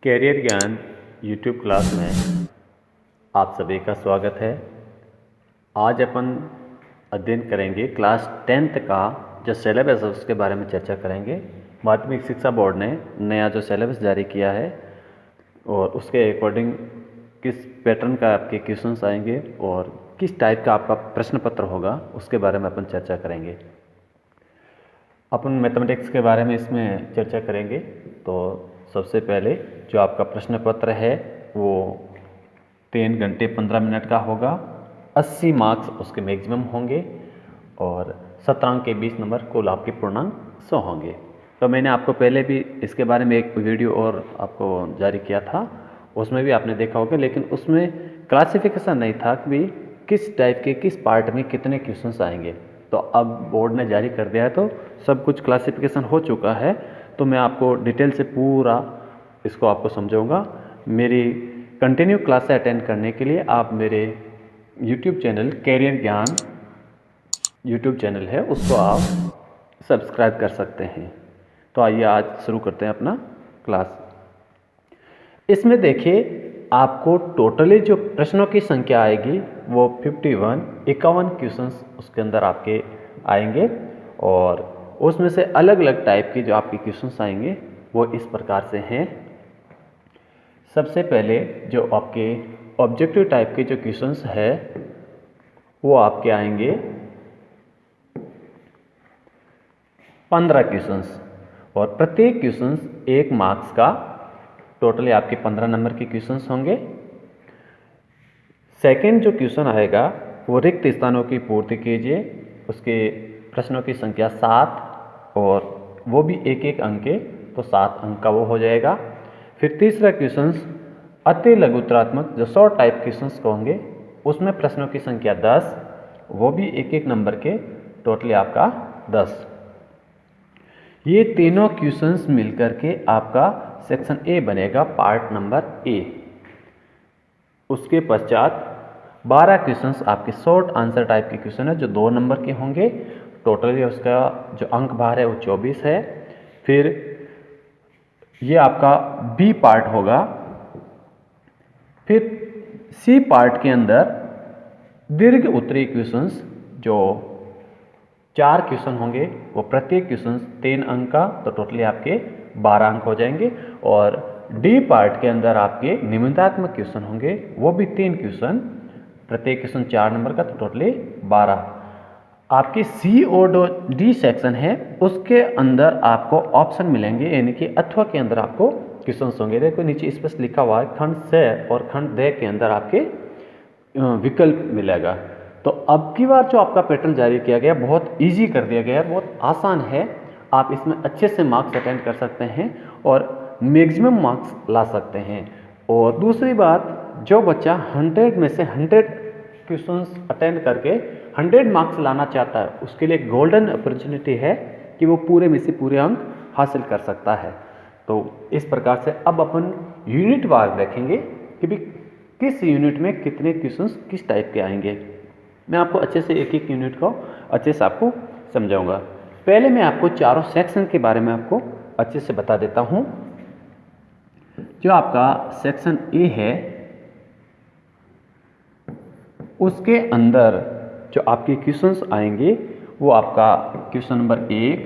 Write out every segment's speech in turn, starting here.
Career ज्ञान YouTube class में आप सभी का स्वागत है। आज अपन अध्ययन करेंगे क्लास 10th का जो सिलेबस है उसके बारे में चर्चा करेंगे। माध्यमिक शिक्षा बोर्ड ने नया जो सिलेबस जारी किया है और उसके अकॉर्डिंग किस पैटर्न का आपके क्वेश्चंस आएंगे और किस टाइप का आपका प्रश्न पत्र होगा उसके बारे में अपन चर्चा करेंगे। अपन मैथमेटिक्स के बारे में इसमें चर्चा करेंगे। तो सबसे पहले जो आपका प्रश्न पत्र है वो 3 घंटे 15 मिनट का होगा। 80 मार्क्स उसके मैक्सिमम होंगे और शतरांक के 20 नंबर कुल आपके पूर्णांक 100 होंगे। तो मैंने आपको पहले भी इसके बारे में एक वीडियो और आपको जारी किया था, उसमें भी आपने देखा होगा, लेकिन उसमें क्लासिफिकेशन नहीं था कि भी किस टाइप के किस पार्ट में कितने क्वेश्चंस आएंगे। तो अब बोर्ड ने जारी कर दिया है तो सब कुछ क्लासिफिकेशन हो चुका है। तो मैं आपको डिटेल से पूरा इसको आपको समझाऊंगा। मेरी कंटिन्यू क्लासें अटेंड करने के लिए आप मेरे यूट्यूब चैनल कैरियर ज्ञान यूट्यूब चैनल है उसको आप सब्सक्राइब कर सकते हैं। तो आइए आज शुरू करते हैं अपना क्लास। इसमें देखिए आपको टोटली जो प्रश्नों की संख्या आएगी वो 51 क्वेश्चंस उसके अंदर आपके आएंगे और उसमें से अलग अलग टाइप के जो आपके क्वेश्चंस आएंगे वो इस प्रकार से हैं। सबसे पहले जो आपके ऑब्जेक्टिव टाइप के जो क्वेश्चंस है वो आपके आएंगे 15 क्वेश्चंस और प्रत्येक क्वेश्चंस 1 मार्क्स का, टोटली आपके 15 नंबर के क्वेश्चंस होंगे। सेकंड जो क्वेश्चन आएगा वो रिक्त स्थानों की पूर्ति कीजिए, उसके प्रश्नों की संख्या 7 और वो भी एक एक अंक के, तो 7 अंक का वो हो जाएगा। फिर तीसरा क्वेश्चन अति लघुत्रात्मक जो शॉर्ट टाइप क्वेश्चंस होंगे उसमें प्रश्नों की संख्या 10, वो भी एक एक नंबर के, टोटली आपका 10। ये तीनों क्वेश्चंस मिलकर के आपका सेक्शन ए बनेगा, पार्ट नंबर ए। उसके पश्चात 12 क्वेश्चंस आपके शॉर्ट आंसर टाइप के क्वेश्चन है जो 2 नंबर के होंगे, टोटली उसका जो अंक भार है वो 24 है। फिर ये आपका बी पार्ट होगा। फिर सी पार्ट के अंदर दीर्घ उत्तरीय क्वेश्चंस जो 4 क्वेश्चन होंगे, वो प्रत्येक क्वेश्चन 3 अंक का, तो टोटली आपके 12 अंक हो जाएंगे। और डी पार्ट के अंदर आपके निबंधात्मक क्वेश्चन होंगे, वो भी 3 क्वेश्चन, प्रत्येक क्वेश्चन 4 नंबर का, तो टोटली 12। आपके सी और डी सेक्शन है उसके अंदर आपको ऑप्शन मिलेंगे, यानी कि अथवा के अंदर आपको क्वेश्चन होंगे। देखो नीचे स्पष्ट लिखा हुआ है खंड से और खंड दे के अंदर आपके विकल्प मिलेगा। तो अब की बार जो आपका पैटर्न जारी किया गया बहुत इजी कर दिया गया है, बहुत आसान है। आप इसमें अच्छे से मार्क्स अटेंड कर सकते हैं और मैक्सिमम मार्क्स ला सकते हैं। और दूसरी बात, जो बच्चा 100 में से 100 क्वेश्चंस अटेंड करके 100 मार्क्स लाना चाहता है उसके लिए गोल्डन अपॉर्चुनिटी है कि वो पूरे में से पूरे अंक हासिल कर सकता है। तो इस प्रकार से अब अपन यूनिट वार देखेंगे कि भी किस यूनिट में कितने क्वेश्चंस किस टाइप के आएंगे। मैं आपको अच्छे से एक एक यूनिट को अच्छे से आपको समझाऊंगा। पहले मैं आपको चारों सेक्शन के बारे में आपको अच्छे से बता देता हूं। जो आपका सेक्शन ए है उसके अंदर जो आपके क्वेश्चंस आएंगे वो आपका क्वेश्चन नंबर 1,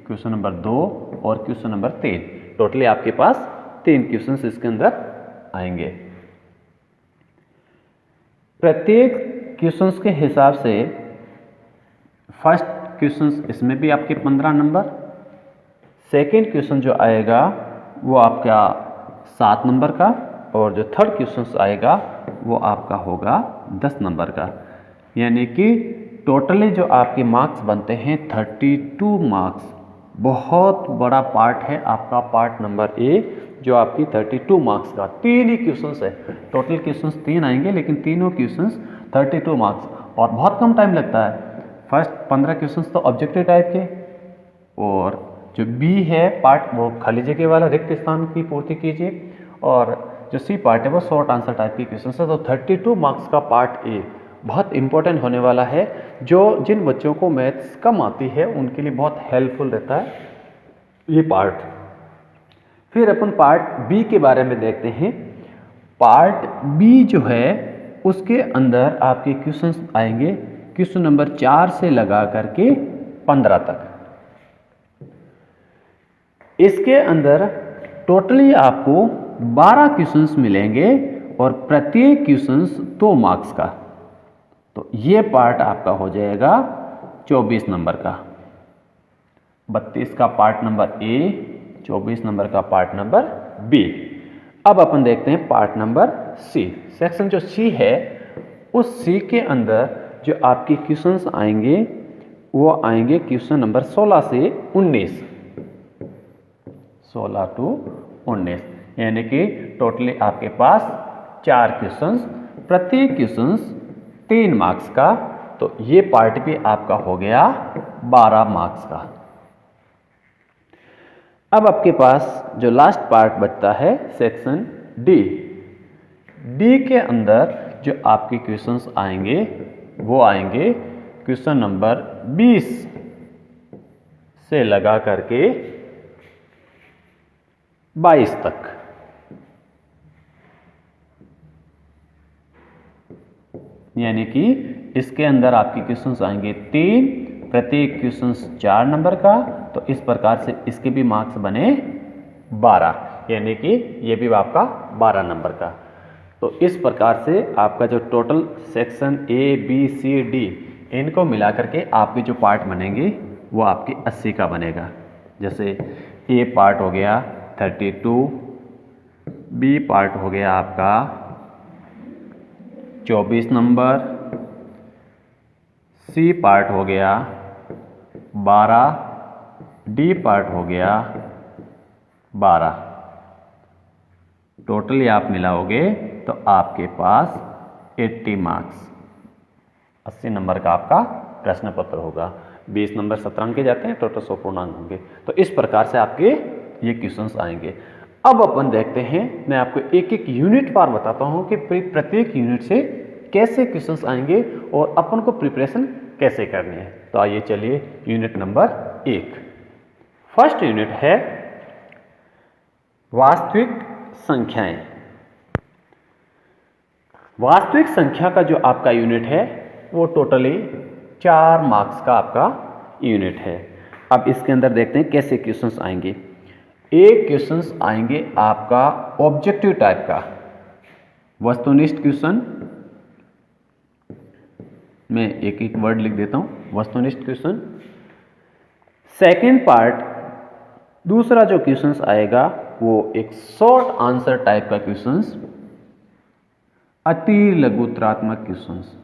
क्वेश्चन नंबर 2 और क्वेश्चन नंबर 3, टोटली आपके पास 3 क्वेश्चंस इसके अंदर आएंगे। प्रत्येक क्वेश्चंस के हिसाब से फर्स्ट क्वेश्चंस इसमें भी आपके 15 नंबर, सेकेंड क्वेश्चन जो आएगा वो आपका 7 नंबर का और जो थर्ड क्वेश्चन आएगा वो आपका होगा 10 नंबर का। यानी कि टोटली जो आपके मार्क्स बनते हैं 32 मार्क्स। बहुत बड़ा पार्ट है आपका पार्ट नंबर ए जो आपकी 32 मार्क्स का, 3 ही क्वेश्चंस है। टोटल क्वेश्चंस 3 आएंगे लेकिन तीनों क्वेश्चंस 32 मार्क्स और बहुत कम टाइम लगता है। फर्स्ट 15 क्वेश्चंस तो ऑब्जेक्टिव टाइप के और जो बी है पार्ट वो खाली जगह वाला रिक्त स्थान की पूर्ति कीजिए और जो सी पार्ट है वो शॉर्ट आंसर टाइप की क्वेश्चन है। तो 32 मार्क्स का पार्ट ए बहुत इंपॉर्टेंट होने वाला है। जो जिन बच्चों को मैथ्स कम आती है उनके लिए बहुत हेल्पफुल रहता है ये पार्ट। फिर अपन पार्ट बी के बारे में देखते हैं। पार्ट बी जो है उसके अंदर आपके क्वेश्चंस आएंगे क्वेश्चन नंबर 4 से लगा करके 15 तक। इसके अंदर टोटली आपको 12 क्वेश्चंस मिलेंगे और प्रत्येक क्वेश्चंस 2 मार्क्स का। तो ये पार्ट आपका हो जाएगा 24 नंबर का। 32 का पार्ट नंबर ए, 24 नंबर का पार्ट नंबर बी। अब अपन देखते हैं पार्ट नंबर सी। सेक्शन जो सी है उस सी के अंदर जो आपके क्वेश्चंस आएंगे वो आएंगे क्वेश्चन नंबर 16 से 19, 16 टू 19, यानी कि टोटली आपके पास 4 क्वेश्चंस, प्रत्येक क्वेश्चंस 3 मार्क्स का। तो ये पार्ट भी आपका हो गया 12 मार्क्स का। अब आपके पास जो लास्ट पार्ट बचता है सेक्शन डी। डी के अंदर जो आपके क्वेश्चंस आएंगे वो आएंगे क्वेश्चन नंबर 20 से लगा करके 22 तक। यानी कि इसके अंदर आपके क्वेश्चंस आएंगे 3, प्रत्येक क्वेश्चंस 4 नंबर का। तो इस प्रकार से इसके भी मार्क्स बने 12, यानी कि ये भी आपका 12 नंबर का। तो इस प्रकार से आपका जो total section A B C D इनको मिला करके आपके जो पार्ट बनेंगे वो आपके 80 का बनेगा। जैसे ए पार्ट हो गया 32, बी पार्ट हो गया आपका 24 नंबर, सी पार्ट हो गया 12, डी पार्ट हो गया 12। टोटली आप मिलाओगे तो आपके पास 80 मार्क्स, 80 नंबर का आपका प्रश्न पत्र होगा। 20 नंबर शतरंज के जाते हैं, टोटल 100 पूर्णांक होंगे। तो इस प्रकार से आपके ये क्वेश्चंस आएंगे। अब अपन देखते हैं, मैं आपको एक एक यूनिट पार बताता हूं कि प्रत्येक यूनिट से कैसे क्वेश्चंस आएंगे और अपन को प्रिपरेशन कैसे करनी है। तो आइए चलिए यूनिट नंबर 1। फर्स्ट यूनिट है वास्तविक संख्याएं। वास्तविक संख्या का जो आपका यूनिट है वो टोटली 4 मार्क्स का आपका यूनिट है। अब इसके अंदर देखते हैं कैसे क्वेश्चंस आएंगे। एक क्वेश्चंस आएंगे आपका ऑब्जेक्टिव टाइप का, वस्तुनिष्ठ क्वेश्चन। मैं एक एक वर्ड लिख देता हूं, वस्तुनिष्ठ क्वेश्चन। सेकेंड पार्ट, दूसरा जो क्वेश्चंस आएगा वो एक शॉर्ट आंसर टाइप का क्वेश्चंस, अति लघुत्रात्मक क्वेश्चंस,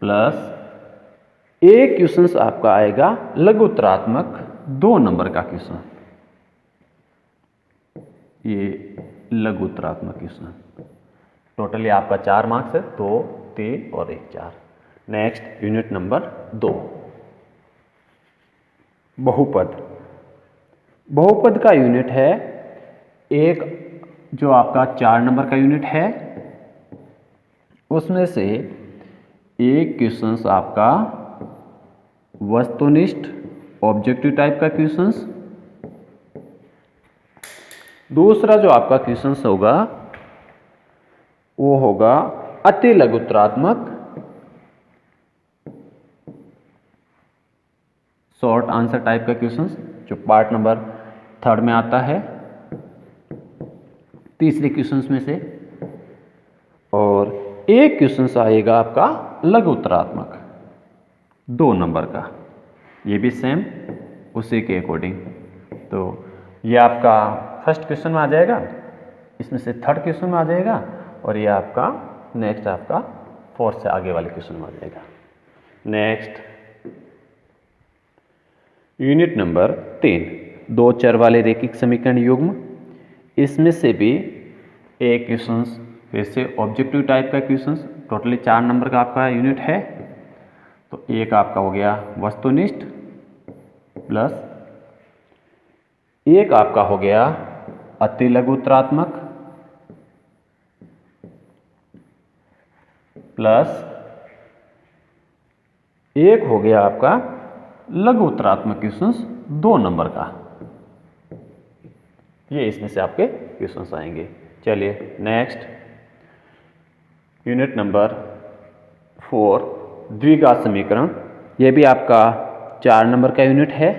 प्लस एक क्वेश्चंस आपका आएगा लघुत्रात्मक 2 नंबर का क्वेश्चन। ये लघुत्रात्मक क्वेश्चन टोटली आपका 4 मार्क्स है, 2, 3 और 1 4। नेक्स्ट यूनिट नंबर 2, बहुपद। बहुपद का यूनिट है एक जो आपका 4 नंबर का यूनिट है, उसमें से एक क्वेश्चंस आपका वस्तुनिष्ठ ऑब्जेक्टिव टाइप का क्वेश्चंस, दूसरा जो आपका क्वेश्चंस होगा वो होगा अति लघुत्रात्मक शॉर्ट आंसर टाइप का क्वेश्चंस, जो पार्ट नंबर 3 में आता है, तीसरे क्वेश्चंस में से। और एक क्वेश्चंस आएगा आपका लघुत्रात्मक 2 नंबर का, ये भी सेम उसी के अकॉर्डिंग। तो ये आपका फर्स्ट क्वेश्चन में आ जाएगा, इसमें से थर्ड क्वेश्चन में आ जाएगा, और ये आपका नेक्स्ट आपका फोर्थ से आगे वाले क्वेश्चन में आ जाएगा। नेक्स्ट यूनिट नंबर 3, 2 चर वाले रैखिक समीकरण युग्म। इसमें से भी एक क्वेश्चन फिर से ऑब्जेक्टिव टाइप का क्वेश्चन, टोटली 4 नंबर का आपका यूनिट है। तो एक आपका हो गया वस्तुनिष्ठ, प्लस एक आपका हो गया अति लघुत्रात्मक, प्लस एक हो गया आपका लघुत्रात्मक क्वेश्चंस 2 नंबर का। ये इसमें से आपके क्वेश्चंस आएंगे। चलिए नेक्स्ट, यूनिट नंबर 4 द्विघात समीकरण। ये भी आपका 4 नंबर का यूनिट है।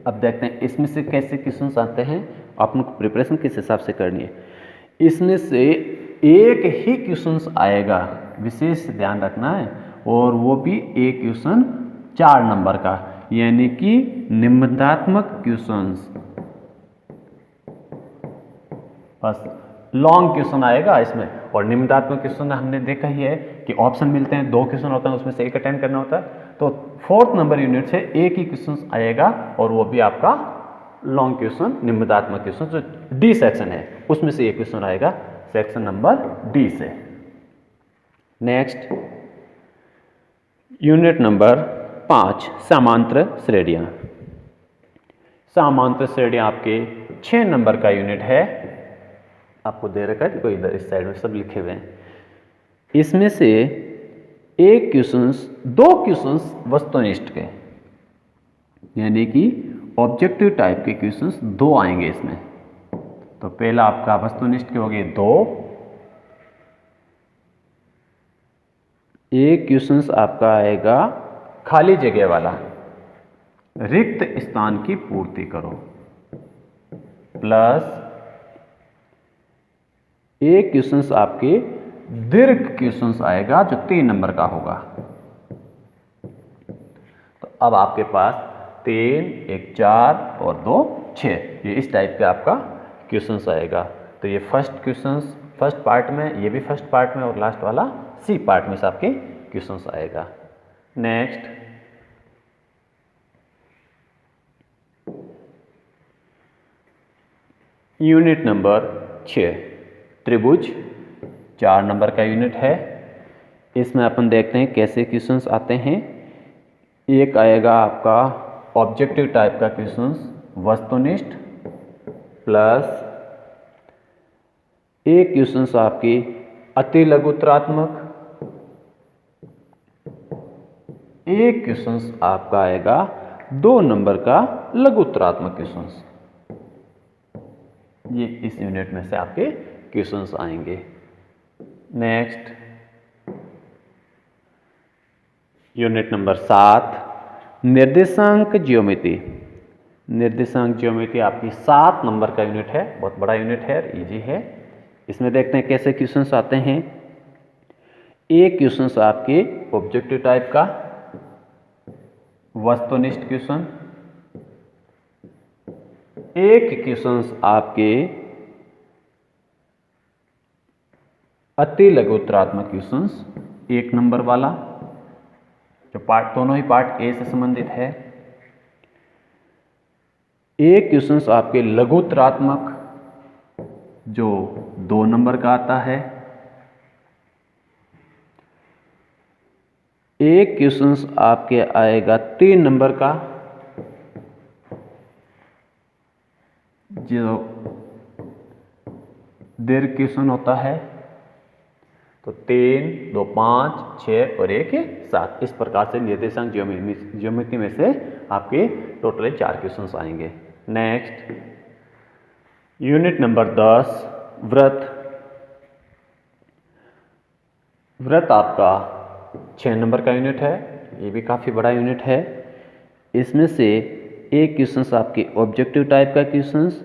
अब देखते हैं इसमें से कैसे क्वेश्चंस आते हैं, आपको प्रिपरेशन किस हिसाब से करनी है। इसमें से एक ही क्वेश्चंस आएगा, विशेष ध्यान रखना है, और वो भी एक क्वेश्चन 4 नंबर का, यानी कि निबंधात्मक क्वेश्चंस। बस लॉन्ग क्वेश्चन आएगा इसमें। और निबंधात्मक क्वेश्चन हमने देखा ही है कि ऑप्शन मिलते हैं, 2 क्वेश्चन होता है, उसमें से एक अटेंड करना होता है। तो 4th नंबर यूनिट से एक ही क्वेश्चन आएगा, और वो भी आपका लॉन्ग क्वेश्चन, निबंधात्मक क्वेश्चन, जो डी सेक्शन है उसमें से एक क्वेश्चन आएगा, सेक्शन नंबर डी से। नेक्स्ट, यूनिट नंबर 5 समांतर श्रेणियां। समांतर श्रेणियां आपके 6 नंबर का यूनिट है। आपको दे रखा है, देखो इधर इस साइड में सब लिखे हुए हैं। इसमें से एक क्वेश्चंस, 2 क्वेश्चंस वस्तुनिष्ठ के, यानी कि ऑब्जेक्टिव टाइप के क्वेश्चंस 2 आएंगे इसमें। तो पहला आपका वस्तुनिष्ठ के हो गए 2, एक क्वेश्चंस आपका आएगा खाली जगह वाला, रिक्त स्थान की पूर्ति करो, प्लस एक क्वेश्चंस आपके दीर्घ क्वेश्चंस आएगा जो 3 नंबर का होगा। तो अब आपके पास 3, 1 4 और 2 6, ये इस टाइप का आपका क्वेश्चंस आएगा। तो ये फर्स्ट क्वेश्चंस फर्स्ट पार्ट में, ये भी फर्स्ट पार्ट में, और लास्ट वाला सी पार्ट में से आपके क्वेश्चंस आएगा। नेक्स्ट, यूनिट नंबर 6 त्रिभुज, 4 नंबर का यूनिट है। इसमें अपन देखते हैं कैसे क्वेश्चंस आते हैं। एक आएगा आपका ऑब्जेक्टिव टाइप का क्वेश्चंस वस्तुनिष्ठ, प्लस एक क्वेश्चंस आपकी अति लघुत्तरात्मक, एक क्वेश्चंस आपका आएगा 2 नंबर का लघुत्तरात्मक क्वेश्चंस। ये इस यूनिट में से आपके क्वेश्चंस आएंगे। नेक्स्ट, यूनिट नंबर 7 निर्देशांक ज्योमेट्री। निर्देशांक ज्योमेट्री आपकी 7 नंबर का यूनिट है, बहुत बड़ा यूनिट है, इजी है। इसमें देखते हैं कैसे क्वेश्चंस आते हैं। एक क्वेश्चंस आपके ऑब्जेक्टिव टाइप का वस्तुनिष्ठ क्वेश्चन, एक क्वेश्चंस आपके अति लघुत्तरात्मक क्वेश्चंस 1 नंबर वाला, जो पार्ट दोनों ही पार्ट ए से संबंधित है। एक क्वेश्चंस आपके लघुत्तरात्मक जो 2 नंबर का आता है। एक क्वेश्चंस आपके आएगा 3 नंबर का, जो दीर्घ क्वेश्चन होता है। तो 3, 2, 5, 6 और 1, 7, इस प्रकार से निर्देशांक ज्योमेट्री में से आपके टोटल 4 क्वेश्चंस आएंगे। नेक्स्ट, यूनिट नंबर 10 वृत्त। वृत्त आपका 6 नंबर का यूनिट है, ये भी काफ़ी बड़ा यूनिट है। इसमें से एक क्वेश्चंस आपके ऑब्जेक्टिव टाइप का क्वेश्चंस,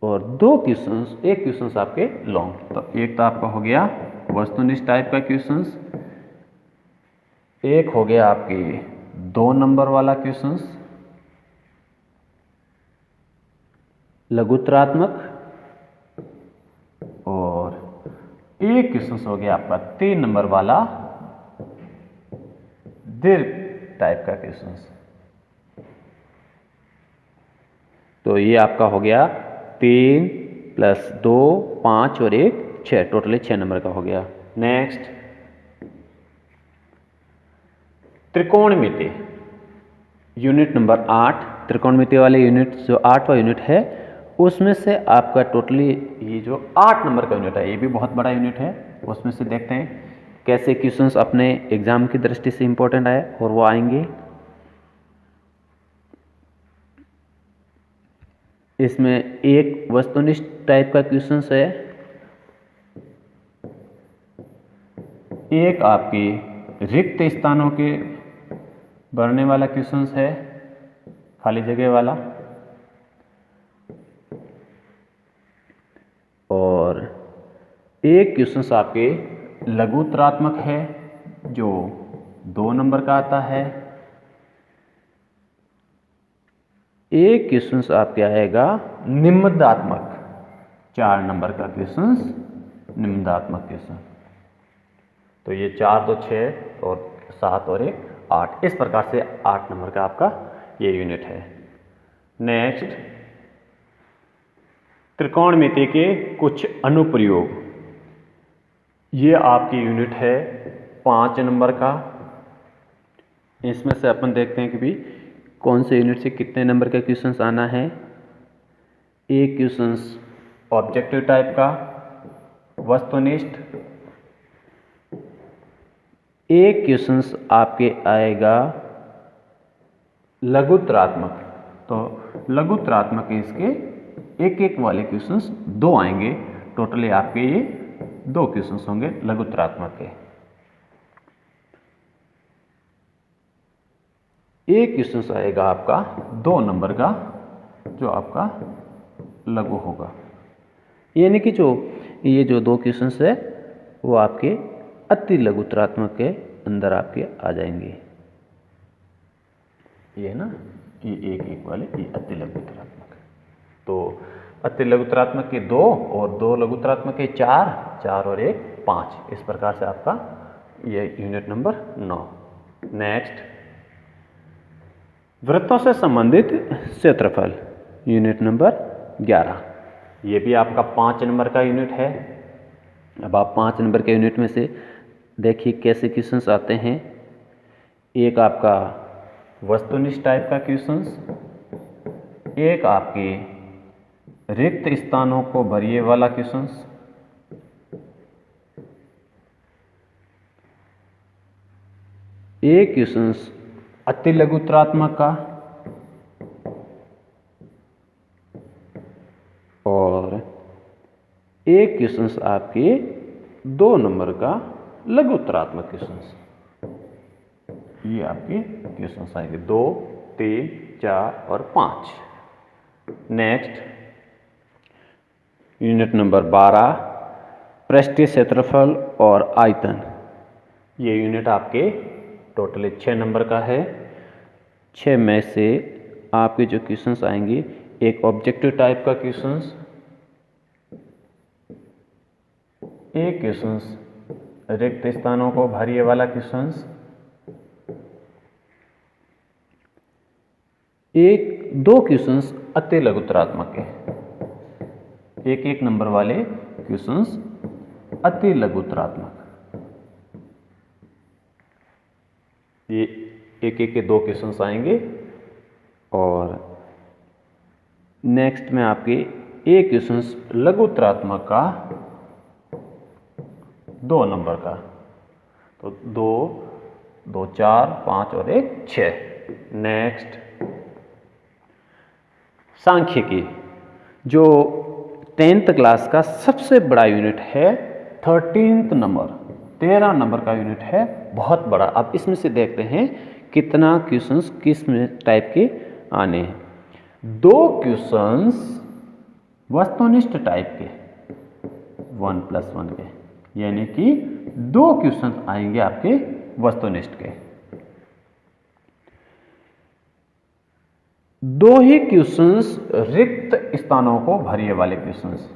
और 2 क्वेश्चंस, एक क्वेश्चंस आपके लॉन्ग। तो एक तो आपका हो गया वस्तुनिष्ठ टाइप का क्वेश्चंस, एक हो गया आपके 2 नंबर वाला क्वेश्चंस लघुत्तरात्मक, और एक क्वेश्चंस हो गया आपका 3 नंबर वाला दीर्घ टाइप का क्वेश्चंस। तो ये आपका हो गया 3 + 2, 5 और 1 6, टोटली 6 नंबर का हो गया। नेक्स्ट, त्रिकोणमिति यूनिट नंबर 8। त्रिकोणमिति वाले यूनिट जो 8वां यूनिट है, उसमें से आपका टोटली ये जो 8 नंबर का यूनिट है, ये भी बहुत बड़ा यूनिट है। उसमें से देखते हैं कैसे क्वेश्चंस अपने एग्जाम की दृष्टि से इंपॉर्टेंट आए और वो आएंगे। इसमें एक वस्तुनिष्ठ टाइप का क्वेश्चंस है, एक आपकी रिक्त स्थानों के भरने वाला क्वेश्चंस है, खाली जगह वाला, और एक क्वेश्चंस आपके लघुत्तरात्मक है जो 2 नंबर का आता है। एक क्वेश्चंस आपके आएगा निम्नदात्मक, 4 नंबर का क्वेश्चंस निम्नदात्मक क्वेश्चन। तो ये 4 2 6 और 7 और 1 8, इस प्रकार से 8 नंबर का आपका ये यूनिट है। नेक्स्ट, त्रिकोणमिति के कुछ अनुप्रयोग, ये आपकी यूनिट है 5 नंबर का। इसमें से अपन देखते हैं कि भी कौन से यूनिट से कितने नंबर का क्वेश्चंस आना है। एक क्वेश्चंस ऑब्जेक्टिव टाइप का, वस्तुनिष्ठ। एक क्वेश्चंस आपके आएगा लघुत्तरात्मक। तो लघुत्तरात्मक के इसके एक एक वाले क्वेश्चंस 2 आएंगे। टोटली आपके ये 2 क्वेश्चंस होंगे लघुत्तरात्मक के। एक क्वेश्चंस आएगा आपका 2 नंबर का जो आपका लघु होगा, यानी कि जो ये जो 2 क्वेश्चंस है वो आपके अति लघुत्तरात्मक के अंदर आपके आ जाएंगे। ये है ना, ये एक एक वाले ये अति लघुत्तरात्मक। तो अति लघुत्तरात्मक के 2 और 2 लघुत्तरात्मक के 4, 4 और 1 5, इस प्रकार से आपका ये यूनिट नंबर 9। नेक्स्ट, वृत्तों से संबंधित क्षेत्रफल, यूनिट नंबर 11। ये भी आपका 5 नंबर का यूनिट है। अब आप 5 नंबर के यूनिट में से देखिए कैसे क्वेश्चंस आते हैं। एक आपका वस्तुनिष्ठ टाइप का क्वेश्चंस, एक आपके रिक्त स्थानों को भरिए वाला क्वेश्चंस, एक क्वेश्चंस अति लघुत्तरात्मक का, और एक क्वेश्चंस आपके 2 नंबर का लघुत्तरात्मक क्वेश्चंस। ये आपके क्वेश्चंस आएंगे 2 3 4 और 5। नेक्स्ट, यूनिट नंबर 12, पृष्ठीय क्षेत्रफल और आयतन। ये यूनिट आपके टोटली 6 नंबर का है। 6 में से आपके जो क्वेश्चंस आएंगे, एक ऑब्जेक्टिव टाइप का क्वेश्चंस, एक क्वेश्चंस रिक्त स्थानों को भरिए वाला क्वेश्चंस, एक 2 क्वेश्चंस अति लघुत्तरात्मक के, एक एक नंबर वाले क्वेश्चंस अति लघुत्तरात्मक। ये एक एक के 2 क्वेश्चंस आएंगे। और नेक्स्ट में आपके एक क्वेश्चंस लघुत्तरात्मक का 2 नंबर का। तो 2 2 4 5 और 1 6। नेक्स्ट, सांख्यिकी, जो 10th क्लास का सबसे बड़ा यूनिट है, 13th नंबर, 13 नंबर का यूनिट है, बहुत बड़ा। अब इसमें से देखते हैं कितना क्वेश्चंस किस टाइप के आने हैं। 2 क्वेश्चंस वस्तुनिष्ठ टाइप के 1+1 के, यानी कि 2 क्वेश्चंस आएंगे आपके वस्तुनिष्ठ के। 2 ही क्वेश्चंस रिक्त स्थानों को भरिए वाले क्वेश्चंस,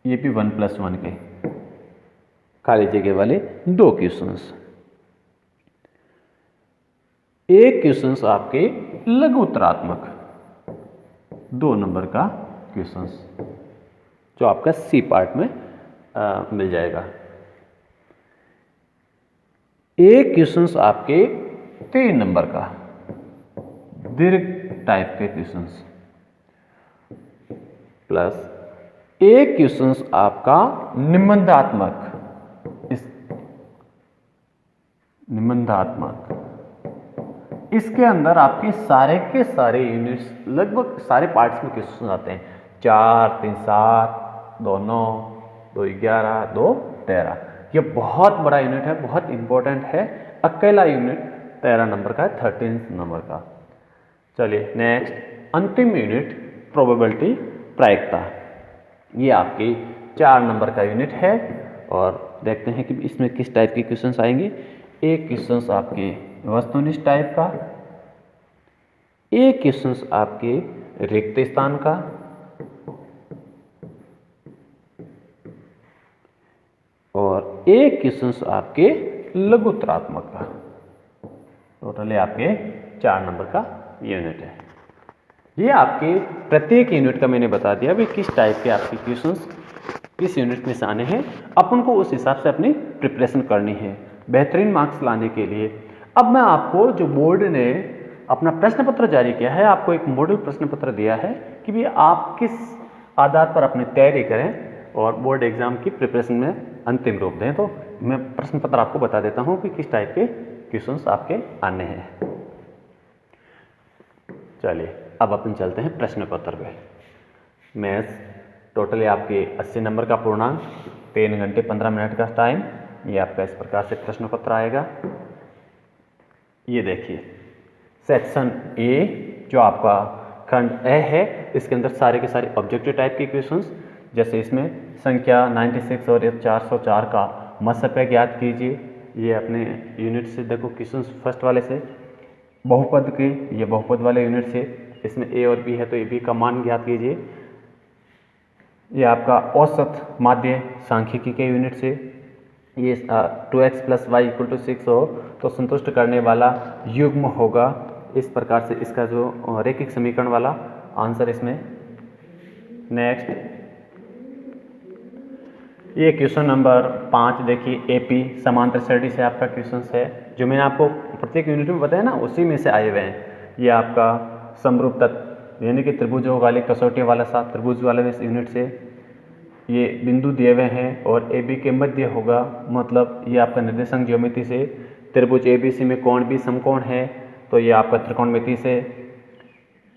ये भी 1+1 के खाली जगह वाले 2 क्वेश्चंस। एक क्वेश्चंस आपके लघुत्तरात्मक 2 नंबर का क्वेश्चंस, जो आपका सी पार्ट में मिल जाएगा। एक क्वेश्चंस आपके 3 नंबर का दीर्घ टाइप के क्वेश्चंस, प्लस एक क्वेश्चंस आपका निबंधात्मक, इस निबंधात्मक इसके अंदर आपके सारे के सारे यूनिट्स, लगभग सारे पार्ट्स में क्वेश्चन आते हैं। 4, 3, 7, 2, 9, 2, 11, 2, 13। ये बहुत बड़ा यूनिट है, बहुत इंपॉर्टेंट है। अकेला यूनिट 13 नंबर का है, 13 नंबर का। चलिए नेक्स्ट, अंतिम यूनिट प्रोबेबिलिटी, प्रायिकता। ये आपकी 4 नंबर का यूनिट है और देखते हैं कि इसमें किस टाइप के क्वेश्चंस आएंगे। एक क्वेश्चंस आपके वस्तुनिष्ठ टाइप का, एक क्वेश्चंस आपके रिक्त स्थान का, और एक क्वेश्चंस आपके लघुत्तरात्मक का। टोटली आपके 4 नंबर का यूनिट है। ये आपके प्रत्येक यूनिट का मैंने बता दिया भी किस टाइप के आपके क्वेश्चंस किस यूनिट में से आने हैं। अपन को उस हिसाब से अपनी प्रिपरेशन करनी है बेहतरीन मार्क्स लाने के लिए। अब मैं आपको, जो बोर्ड ने अपना प्रश्न पत्र जारी किया है, आपको एक मॉडल प्रश्न पत्र दिया है कि भी आप किस आधार पर अपनी तैयारी करें और बोर्ड एग्जाम की प्रिपरेशन में अंतिम रूप दें। तो मैं प्रश्न पत्र आपको बता देता हूँ कि किस टाइप के क्वेश्चंस आपके आने हैं। चलिए अब अपन चलते हैं प्रश्न पत्र पे। मैथ्स टोटली आपके 80 नंबर का पूर्णांक, 3 घंटे 15 मिनट का टाइम। ये आपका इस प्रकार से प्रश्न पत्र आएगा। ये देखिए सेक्शन ए, जो आपका खंड ए है, इसके अंदर सारे के सारे ऑब्जेक्टिव टाइप के क्वेश्चंस, जैसे इसमें संख्या 96 और 404 का मत्स्य ज्ञात कीजिए। ये अपने यूनिट से देखो क्वेश्चंस फर्स्ट वाले से, बहुपद के, ये बहुपद वाले यूनिट से, इसमें ए और बी है तो ए बी का मान ज्ञात कीजिए। ये आपका औसत माध्य सांख्यिकी के यूनिट से, ये 2x + y = 6 हो तो संतुष्ट करने वाला युग्म होगा। इस प्रकार से इसका जो रैखिक समीकरण वाला आंसर इसमें। नेक्स्ट, ये क्वेश्चन नंबर 5 देखिए, एपी समांतर श्रेणी से आपका क्वेश्चन है, जो मैंने आपको प्रत्येक यूनिट में बताया ना, उसी में से आए हुए हैं। ये आपका समरूप तत्व यानी कि त्रिभुजों वाले कसौटी वाला सा त्रिभुज वाले यूनिट से ये बिंदु दिए हुए हैं और ए बी के मध्य होगा, मतलब ये आपका निर्देशांक ज्योमेट्री से त्रिभुज ए बी सी में कोण भी समकोण है, तो ये आपका त्रिकोणमिति से,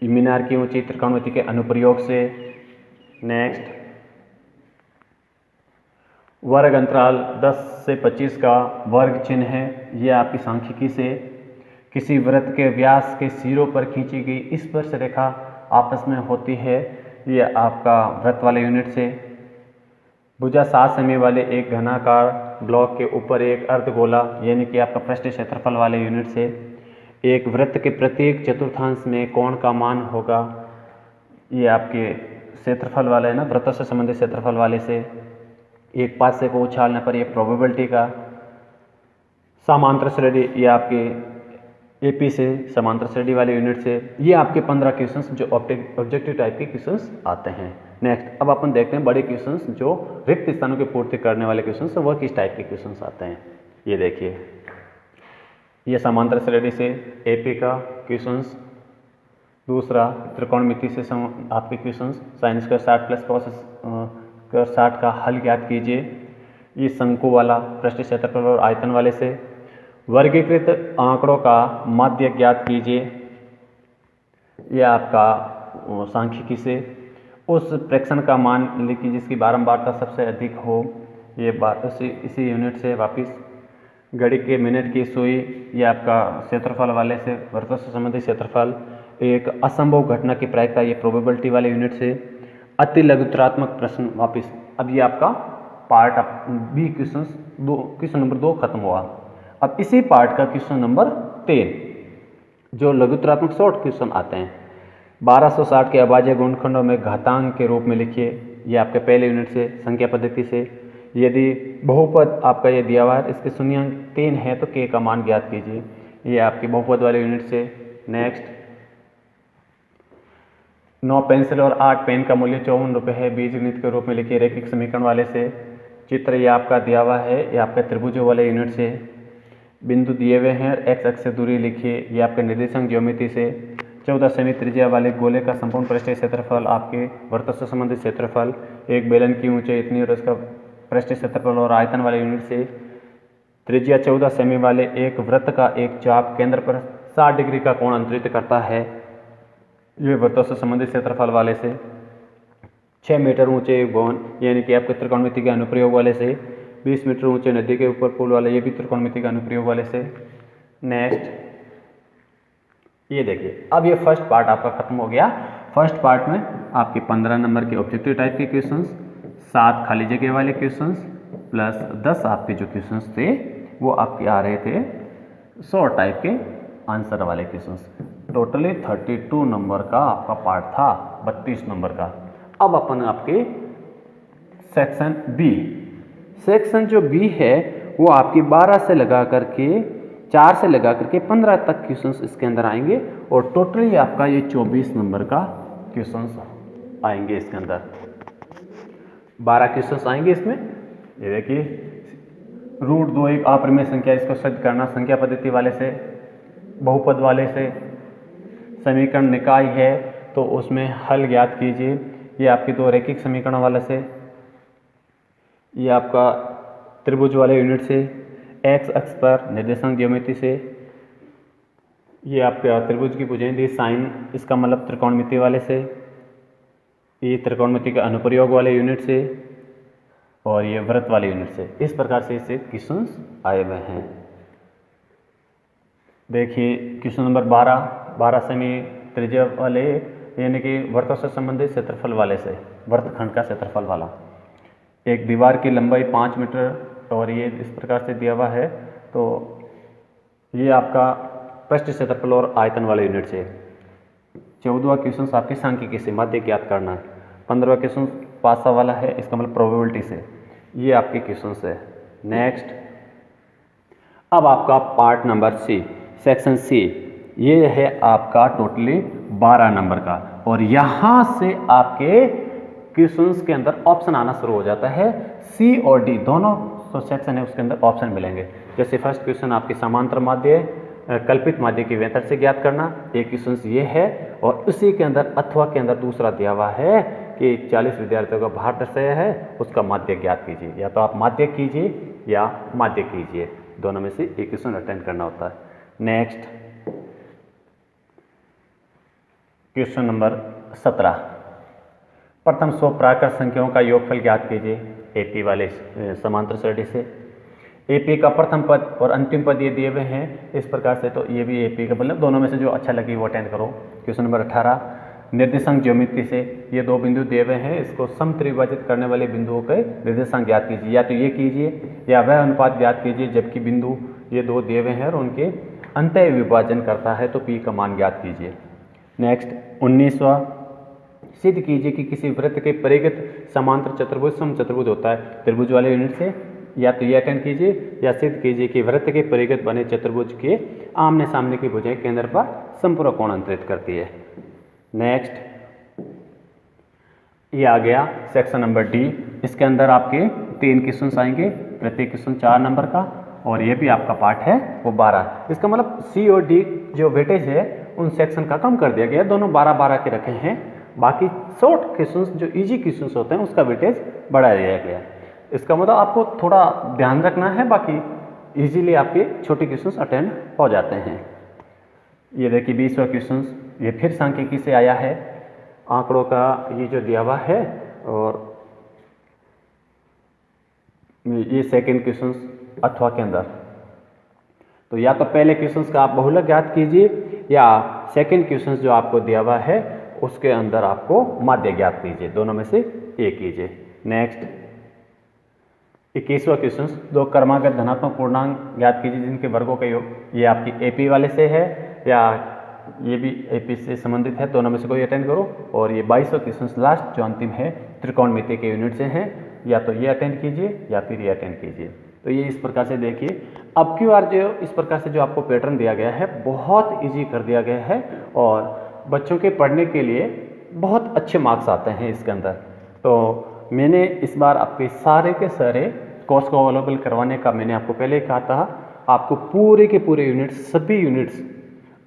मीनार की ऊंची त्रिकोणमिति के अनुप्रयोग से। नेक्स्ट, वर्ग अंतराल 10 से 25 का वर्ग चिन्ह है, ये आपकी सांख्यिकी से। किसी वृत्त के व्यास के सिरों पर खींची गई स्पर्श रेखा आपस में होती है, ये आपका वृत्त वाले यूनिट से। भुजा 7 सेमी वाले एक घनाकार ब्लॉक के ऊपर एक अर्धगोला यानी कि आपका पृष्ठीय क्षेत्रफल वाले यूनिट से। एक वृत्त के प्रत्येक चतुर्थांश में कोण का मान होगा, ये आपके क्षेत्रफल वाले है ना, वृत्तों से संबंधित क्षेत्रफल वाले से। एक पासे को उछालने पर ये प्रोबेबिलिटी का। समांतर श्रेणी, ये आपके एपी से, समांतर श्रेणी वाले यूनिट से। ये आपके 15 क्वेश्चंस जो ऑब्जेक्टिव टाइप के क्वेश्चंस आते हैं। नेक्स्ट, अब अपन देखते हैं बड़े क्वेश्चंस जो रिक्त स्थानों की पूर्ति करने वाले क्वेश्चंस, वह किस टाइप के क्वेश्चंस आते हैं। ये देखिए, ये समांतर श्रेणी से एपी का क्वेश्चंस। दूसरा, त्रिकोणमिति से आपके क्वेश्चंस, sin² 60 + cos² 60 का हल ज्ञात कीजिए। ये शंकु वाला, पृष्ठीय क्षेत्रफल और आयतन वाले से। वर्गीकृत आंकड़ों का माध्य ज्ञात कीजिए, यह आपका सांख्यिकी से। उस प्रेक्षण का मान लिखिए जिसकी बारंबारता सबसे अधिक हो, ये बात इसी यूनिट से। वापिस, घड़ी के मिनट की सुई, ये आपका क्षेत्रफल वाले से, वृत्तों से संबंधित क्षेत्रफल। एक असंभव घटना की प्रायिकता, ये प्रोबेबिलिटी वाले यूनिट से। अति लघुत्तरात्मक प्रश्न, वापिस अब ये आपका पार्ट बी क्वेश्चन नंबर 2 खत्म हुआ। अब इसी पार्ट का क्वेश्चन नंबर 3 जो लघुत्तरात्मक शॉर्ट क्वेश्चन आते हैं। 1260 के अभाज्य गुणनखंडों में घातांक के रूप में लिखिए, ये आपके पहले यूनिट से, संख्या पद्धति से। यदि बहुपद आपका ये दिया हुआ है, इसके शून्यांक 3 है तो k का मान ज्ञात कीजिए, ये आपके बहुपद वाले यूनिट से। नेक्स्ट, 9 पेंसिल और 8 पेन का मूल्य 54 रुपये है, बीजगणित के रूप में लिखिए रैखिक समीकरण वाले से। चित्र ये आपका दिया हुआ है, ये आपका त्रिभुजों वाले यूनिट से। बिंदु दिए हुए हैं, x अक्ष से दूरी लिखिए, ये आपके निर्देशांक ज्योमेट्री से। 14 सेमी त्रिज्या वाले गोले का संपूर्ण पृष्ठीय क्षेत्रफल, आपके वृत्त से संबंधित क्षेत्रफल। एक बेलन की ऊंचाई इतनी और उसका पृष्ठीय क्षेत्रफल और आयतन वाले यूनिट से। त्रिज्या 14 सेमी वाले एक वृत्त का एक चाप केंद्र पर 60 डिग्री का कोण अंतरित करता है। ये वृत्तों से संबंधित क्षेत्रफल वाले से 6 मीटर ऊंचे भवन यानी कि आपके त्रिकोणमिति के अनुप्रयोग वाले से 20 मीटर ऊंचे नदी के ऊपर पुल वाले, ये भी त्रिकोणमिति के अनुप्रयोग वाले से। नेक्स्ट ये देखिए, अब ये फर्स्ट पार्ट आपका खत्म हो गया। फर्स्ट पार्ट में आपके 15 नंबर के ऑब्जेक्टिव टाइप के क्वेश्चंस, 7 खाली जगह वाले क्वेश्चंस प्लस 10 आपके जो क्वेश्चंस थे वो आपके आ रहे थे शॉर्ट टाइप के आंसर वाले क्वेश्चंस। टोटली 32 नंबर का आपका पार्ट था, 32 नंबर का। अब अपन आपके सेक्शन बी, सेक्शन जो बी है वो आपकी 12 से लगा करके 4 से लगा करके 15 तक क्वेश्चंस इसके अंदर आएंगे और टोटली आपका ये 24 नंबर का क्वेश्चंस आएंगे इसके अंदर। 12 क्वेश्चंस आएंगे इसमें। ये देखिए, रूट 2 एक अपरिमेय संख्या, इसको सिद्ध करना संख्या पद्धति वाले से, बहुपद वाले से। समीकरण निकाय है तो उसमें हल ज्ञात कीजिए, ये आपके 2 रैखिक समीकरण वाले से। ये आपका त्रिभुज वाले यूनिट से, एक्स अक्ष पर निर्देशांक ज्योमेट्री से। ये आपका त्रिभुज की भुजाएं साइन, इसका मतलब त्रिकोणमिति वाले से। ये त्रिकोणमिति के अनुप्रयोग वाले यूनिट से और ये वृत्त वाले यूनिट से। इस प्रकार से इससे क्वेश्चंस आए हुए हैं। देखिए क्वेश्चन नंबर 12 सेमी त्रिज्या वाले यानी कि वृत्तों से संबंधित क्षेत्रफल वाले से, वृत्तखंड का क्षेत्रफल वाला। एक दीवार की लंबाई 5 मीटर और ये इस प्रकार से दिया हुआ है, तो ये आपका पृष्ठ क्षेत्रफल और आयतन वाले यूनिट से। 14वां क्वेश्चन आपके सांख्यिकी से माध्य ज्ञात करना है। 15वां क्वेश्चन पासा वाला है, इसका मतलब प्रोबेबिलिटी से। ये आपके क्वेश्चन है। नेक्स्ट, अब आपका part number C, section C, ये है आपका टोटली 12 नंबर का और यहाँ से आपके क्वेश्चंस के अंदर ऑप्शन आना शुरू हो जाता है। सी और डी दोनों जो सेक्शन है उसके अंदर ऑप्शन मिलेंगे। जैसे फर्स्ट क्वेश्चन आपके समांतर माध्य, कल्पित माध्य की वेतर से ज्ञात करना, एक क्वेश्चन ये है और उसी के अंदर अथवा के अंदर दूसरा दिया हुआ है कि 40 विद्यार्थियों का भार दर्शाया है, उसका माध्य ज्ञात कीजिए। या तो आप माध्य कीजिए या माध्य कीजिए, दोनों में से एक क्वेश्चन अटेंड करना होता है। नेक्स्ट क्वेश्चन नंबर 17, प्रथम 100 प्राकृत संख्याओं का योगफल ज्ञात कीजिए। एपी वाले समांतर श्रेणी से एपी का प्रथम पद और अंतिम पद ये दिए हुए हैं इस प्रकार से, तो ये भी एपी का, मतलब दोनों में से जो अच्छा लगे वो अटेंड करो। क्वेश्चन नंबर 18, निर्देशांक ज्योमेट्री से ये 2 बिंदु दिए हुए हैं, इसको समत्रिविभाजित करने वाले बिंदुओं के निर्देशांक ज्ञात कीजिए। या तो ये कीजिए या वह अनुपात ज्ञात कीजिए जबकि बिंदु ये 2 दिए हुए हैं और उनके अंतः विभाजन करता है, तो पी का मान ज्ञात कीजिए। नेक्स्ट 19वां, सिद्ध कीजिए कि किसी वृत्त के परिगत समांतर चतुर्भुज समचतुर्भुज होता है। त्रिभुज वाले यूनिट से या तो ये अटेंड कीजिए या सिद्ध कीजिए कि वृत्त के परिगत बने चतुर्भुज के आमने सामने की भुजाएं केंद्र पर संपूर्ण कोण अंतरित करती है। नेक्स्ट ये आ गया सेक्शन नंबर डी, इसके अंदर आपके 3 क्वेश्चन आएंगे, प्रत्येक क्वेश्चन 4 नंबर का और ये भी आपका पार्ट है वो 12। इसका मतलब सी और डी जो वेटेज है उन सेक्शन का कम कर दिया गया, दोनों 12-12 के रखे हैं। बाकी शॉर्ट क्वेश्चंस जो इजी क्वेश्चंस होते हैं उसका वेटेज बढ़ा दिया गया। इसका मतलब आपको थोड़ा ध्यान रखना है, बाकी इजीली आपके छोटे क्वेश्चंस अटेंड हो जाते हैं। ये देखिए 20वां क्वेश्चन, ये फिर सांख्यिकी से आया है, आंकड़ों का ये जो दिया हुआ है और ये सेकंड क्वेश्चन अथवा के अंदर। तो या तो पहले क्वेश्चन का आप बहुलक ज्ञात कीजिए या सेकंड क्वेश्चन जो आपको दिया हुआ है उसके अंदर आपको माध्य ज्ञात कीजिए, दोनों में से एक कीजिए। नेक्स्ट 21वां क्वेश्चन, 2 क्रमागत धनात्मक पूर्णांक ज्ञात कीजिए जिनके वर्गों का योग। ये आपकी एपी वाले से है या ये भी एपी से संबंधित है, दोनों में से कोई अटेंड करो। और ये 22वां क्वेश्चन लास्ट जो अंतिम है त्रिकोणमिति के यूनिट से है, या तो ये अटेंड कीजिए या फिर ये अटेंड कीजिए। तो ये इस प्रकार से देखिए, अब की बार जो इस प्रकार से जो आपको पैटर्न दिया गया है बहुत ईजी कर दिया गया है और बच्चों के पढ़ने के लिए बहुत अच्छे मार्क्स आते हैं इसके अंदर। तो मैंने इस बार आपके सारे के सारे कोर्स को अवेलेबल करवाने का मैंने आपको पहले ही कहा था, आपको पूरे के पूरे यूनिट्स, सभी यूनिट्स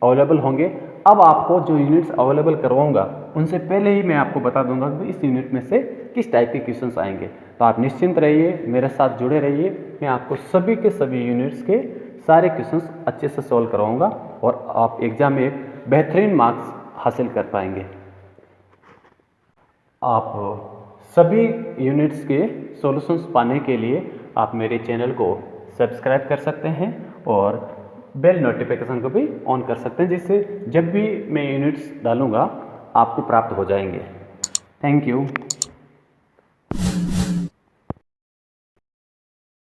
अवेलेबल होंगे। अब आपको जो यूनिट्स अवेलेबल करवाऊंगा उनसे पहले ही मैं आपको बता दूंगा कि इस यूनिट में से किस टाइप के क्वेश्चंस आएंगे। तो आप निश्चिंत रहिए, मेरे साथ जुड़े रहिए, मैं आपको सभी के सभी यूनिट्स के सारे क्वेश्चंस अच्छे से सॉल्व करवाऊंगा और आप एग्ज़ाम में एक बेहतरीन मार्क्स हासिल कर पाएंगे। आप सभी यूनिट्स के सॉल्यूशंस पाने के लिए आप मेरे चैनल को सब्सक्राइब कर सकते हैं और बेल नोटिफिकेशन को भी ऑन कर सकते हैं, जिससे जब भी मैं यूनिट्स डालूंगा आपको प्राप्त हो जाएंगे। Thank you.